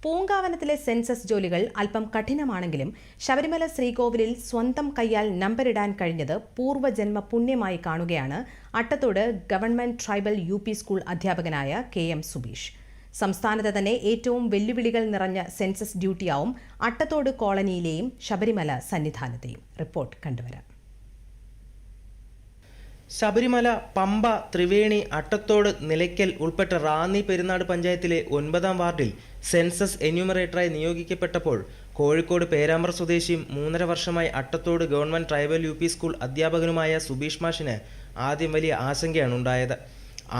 പൂങ്കാവനത്തിലെ census ജോലികൾ അല്പം കഠിനമാണെങ്കിലും ശബരിമല ശ്രീകോവിലിൽ സ്വന്തം കൈയാൽ നമ്പരിടാൻ കഴിഞ്ഞത് പൂർവ്വജന്മ പുണ്യമായി കാണുകയാണ് Attathodu government tribal UP school അധ്യാപകനായ KM സുബീഷ്. സംസ്ഥാനത്ത് തന്നെ ഏറ്റവും വെല്ലുവിളികൾ നിറഞ്ഞ സെൻസസ് ഡ്യൂട്ടിയാവും അട്ടത്തോട് കോളനിയിലെയും ശബരിമല സന്നിധാനത്തെയും. റിപ്പോർട്ട് കണ്ടുവരാം. ശബരിമല, പമ്പ, ത്രിവേണി, അട്ടത്തോട്, നിലയ്ക്കൽ ഉൾപ്പെട്ട റാന്നി പെരുന്നാട് പഞ്ചായത്തിലെ 9ാം വാർഡിൽ സെൻസസ് എന്യൂമറേറ്ററായി നിയോഗിക്കപ്പെട്ടപ്പോൾ കോഴിക്കോട് പേരാമ്പ്ര സ്വദേശിയും 3.5 വർഷമായി Attathodu government tribal UP school അധ്യാപകനുമായ സുബീഷ് മാഷിന് ആദ്യം വലിയ ആശങ്കയാണ് ഉണ്ടായത്.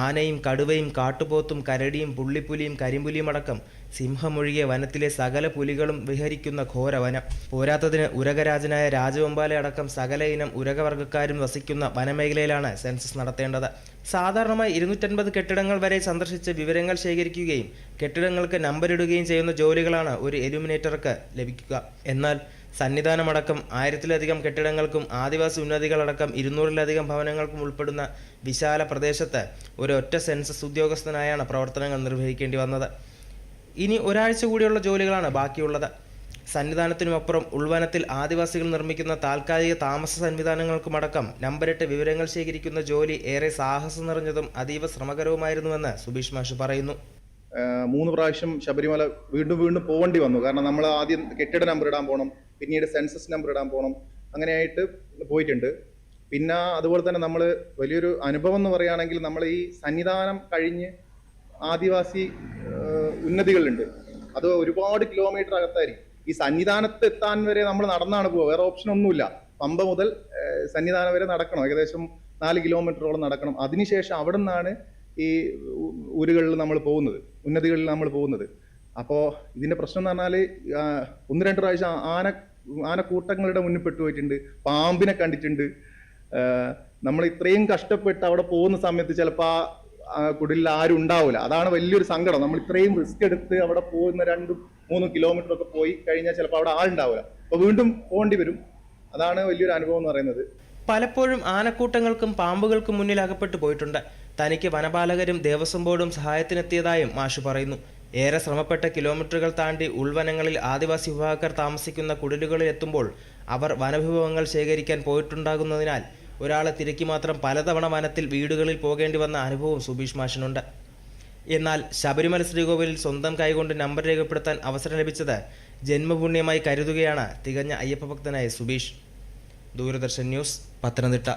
ആനയും കടുവയും കാട്ടുപോത്തും കരടിയും പുള്ളിപ്പുലിയും കരിമ്പുലിയും അടക്കം സിംഹമൊഴികെ വനത്തിലെ സകല പുലികളും വിഹരിക്കുന്ന ഘോരവനം. പോരാത്തതിന് ഉരകരാജനായ രാജവെമ്പാല അടക്കം സകല ഇനം ഉരകവർഗ്ഗക്കാരും വസിക്കുന്ന വനമേഖലയിലാണ് സെൻസസ് നടത്തേണ്ടത്. സാധാരണമായി 250 കെട്ടിടങ്ങൾ വരെ സന്ദർശിച്ച് വിവരങ്ങൾ ശേഖരിക്കുകയും കെട്ടിടങ്ങൾക്ക് നമ്പരിടുകയും ചെയ്യുന്ന ജോലികളാണ് ഒരു എലുമിനേറ്റർക്ക് ലഭിക്കുക. എന്നാൽ സന്നിധാനമടക്കം 1000-ലധികം കെട്ടിടങ്ങൾക്കും ആദിവാസി ഉന്നതികളടക്കം 200-ലധികം ഭവനങ്ങൾക്കും ഉൾപ്പെടുന്ന വിശാല പ്രദേശത്ത് ഒരൊറ്റ സെൻസസ് ഉദ്യോഗസ്ഥനായാണ് പ്രവർത്തനങ്ങൾ നിർവഹിക്കേണ്ടി വന്നത്. ഇനി ഒരാഴ്ച കൂടിയുള്ള ജോലികളാണ് ബാക്കിയുള്ളത്. സന്നിധാനത്തിനുമപ്പുറം ഉൾവനത്തിൽ ആദിവാസികൾ നിർമ്മിക്കുന്ന താൽക്കാലിക താമസ സംവിധാനങ്ങൾക്കുമടക്കം നമ്പരിട്ട് വിവരങ്ങൾ ശേഖരിക്കുന്ന ജോലി ഏറെ സാഹസം നിറഞ്ഞതും അതീവ ശ്രമകരവുമായിരുന്നുവെന്ന് സുബീഷ് മാഷ് പറയുന്നു. 3 പ്രാവശ്യം ശബരിമല വീണ്ടും പോകേണ്ടി വന്നു. കാരണം നമ്മൾ ആദ്യം കെട്ടിട നമ്പർ ഇടാൻ പോകണം, പിന്നീട് സെൻസസ് നമ്പർ ഇടാൻ പോകണം, അങ്ങനെയായിട്ട് പോയിട്ടുണ്ട്. പിന്നെ അതുപോലെ തന്നെ നമ്മൾ വലിയൊരു അനുഭവം എന്ന് പറയുകയാണെങ്കിൽ നമ്മൾ ഈ സന്നിധാനം കഴിഞ്ഞ് ആദിവാസി ഉന്നതികളുണ്ട്, അത് ഒരുപാട് കിലോമീറ്റർ അകത്തായിരിക്കും. ഈ സന്നിധാനത്ത് എത്താൻ വരെ നമ്മൾ നടന്നാണ് പോവുക, വേറെ ഓപ്ഷൻ ഒന്നുമില്ല. പമ്പ മുതൽ സന്നിധാനം വരെ നടക്കണം, ഏകദേശം 4 കിലോമീറ്ററോളം നടക്കണം. അതിനുശേഷം അവിടെ നിന്നാണ് ഈ ഊരുകളിൽ നമ്മൾ പോകുന്നത്, ഉന്നതികളിൽ നമ്മൾ പോകുന്നത്. അപ്പോൾ ഇതിന്റെ പ്രശ്നം എന്ന് പറഞ്ഞാൽ 1-2 പ്രാവശ്യം ആനക്കൂട്ടങ്ങളുടെ മുന്നിൽ പെട്ടുപോയിട്ടുണ്ട്, പാമ്പിനെ കണ്ടിട്ടുണ്ട്. നമ്മൾ ഇത്രയും കഷ്ടപ്പെട്ട് അവിടെ പോകുന്ന സമയത്ത് ചിലപ്പോൾ ആ കുടിലിൽ ആരും ഉണ്ടാവില്ല. അതാണ് വലിയൊരു സങ്കടം. നമ്മൾ ഇത്രയും റിസ്ക് എടുത്ത് അവിടെ പോകുന്ന 2-3 കിലോമീറ്റർ ഒക്കെ പോയി കഴിഞ്ഞാൽ ചിലപ്പോൾ അവിടെ ആളുണ്ടാവില്ല, അപ്പോൾ വീണ്ടും പോകേണ്ടി വരും. അതാണ് വലിയൊരു അനുഭവം എന്ന് പറയുന്നത്. പലപ്പോഴും ആനക്കൂട്ടങ്ങൾക്കും പാമ്പുകൾക്കും മുന്നിൽ അകപ്പെട്ടു പോയിട്ടുണ്ട്. തനിക്ക് വനപാലകരും ദേവസ്വം ബോർഡും സഹായത്തിനെത്തിയതായും മാഷ് പറയുന്നു. ഏറെ ശ്രമപ്പെട്ട കിലോമീറ്ററുകൾ താണ്ടി ഉൾവനങ്ങളിൽ ആദിവാസി വിഭാഗക്കാർ താമസിക്കുന്ന കുടിലുകളിൽ എത്തുമ്പോൾ അവർ വനവിഭവങ്ങൾ ശേഖരിക്കാൻ പോയിട്ടുണ്ടാകുന്നതിനാൽ ഒരാളെ തിരക്കി മാത്രം പലതവണ വനത്തിൽ വീടുകളിൽ പോകേണ്ടി വന്ന അനുഭവം സുബീഷ് മാഷിനുണ്ട്. എന്നാൽ ശബരിമല ശ്രീകോവിലിൽ സ്വന്തം കൈകൊണ്ട് നമ്പർ രേഖപ്പെടുത്താൻ അവസരം ലഭിച്ചത് ജന്മപുണ്യമായി കരുതുകയാണ് തികഞ്ഞ അയ്യപ്പഭക്തനായ സുബീഷ്. ദൂരദർശൻ ന്യൂസ്, പത്തനംതിട്ട.